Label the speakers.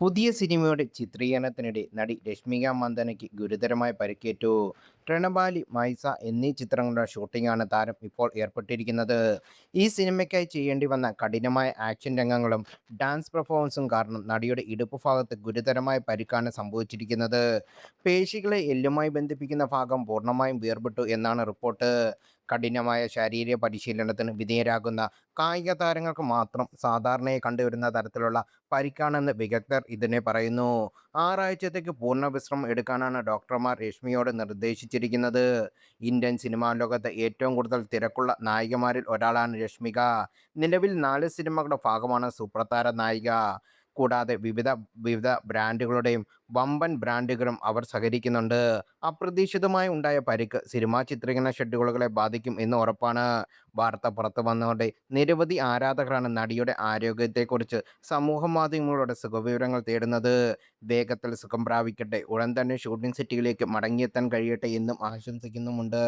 Speaker 1: പുതിയ സിനിമയുടെ ചിത്രീകരണത്തിനിടെ നടി രശ്മിക മന്ദനയ്ക്ക് ഗുരുതരമായി പരിക്കേറ്റു. രണബാലി, മൈസ എന്നീ ചിത്രങ്ങളുടെ ഷൂട്ടിംഗാണ് താരം ഇപ്പോൾ ഏർപ്പെട്ടിരിക്കുന്നത്. ഈ സിനിമയ്ക്കായി ചെയ്യേണ്ടി വന്ന കഠിനമായ ആക്ഷൻ രംഗങ്ങളും ഡാൻസ് പെർഫോമൻസും കാരണം നടിയുടെ ഇടുപ്പ് ഭാഗത്ത് ഗുരുതരമായ പരിക്കാണ് സംഭവിച്ചിരിക്കുന്നത്. പേശികളെ എല്ലുമായി ബന്ധിപ്പിക്കുന്ന ഭാഗം പൂർണ്ണമായും വേർപെട്ടു എന്നാണ് റിപ്പോർട്ട്. കഠിനമായ ശാരീരിക പരിശീലനത്തിന് വിധേയരാകുന്ന കായിക താരങ്ങൾക്ക് മാത്രം സാധാരണയായി കണ്ടുവരുന്ന തരത്തിലുള്ള പരിക്കാണെന്ന് വിദഗ്ധർ ഇതിനെ പറയുന്നു. 6 ആഴ്ചത്തേക്ക് പൂർണ്ണ വിശ്രമം എടുക്കാനാണ് ഡോക്ടർമാർ രശ്മിയോട് നിർദ്ദേശിച്ചിരിക്കുന്നത്. ഇന്ത്യൻ സിനിമാ ലോകത്ത് ഏറ്റവും കൂടുതൽ തിരക്കുള്ള നായികമാരിൽ ഒരാളാണ് രശ്മിക. നിലവിൽ 4 സിനിമകളുടെ ഭാഗമാണ് സൂപ്പർതാര നായിക. കൂടാതെ വിവിധ വിവിധ ബ്രാൻഡുകളുടെയും വമ്പൻ ബ്രാൻഡുകളും അവർ സഹകരിക്കുന്നുണ്ട്. അപ്രതീക്ഷിതമായി ഉണ്ടായ പരിക്ക് സിനിമാ ചിത്രീകരണ ഷെഡ്യൂളുകളെ ബാധിക്കും എന്ന് ഉറപ്പാണ്. വാർത്ത പുറത്തു വന്നതോടെ നിരവധി ആരാധകരാണ് നടിയുടെ ആരോഗ്യത്തെക്കുറിച്ച് സമൂഹമാധ്യമങ്ങളിലൂടെ സുഖവിവരങ്ങൾ തേടുന്നത്. വേഗത്തിൽ സുഖം പ്രാപിക്കട്ടെ, ഉടൻ തന്നെ ഷൂട്ടിംഗ് സെറ്റുകളിലേക്ക് മടങ്ങിയെത്താൻ കഴിയട്ടെ എന്നും ആശംസിക്കുന്നുമുണ്ട്.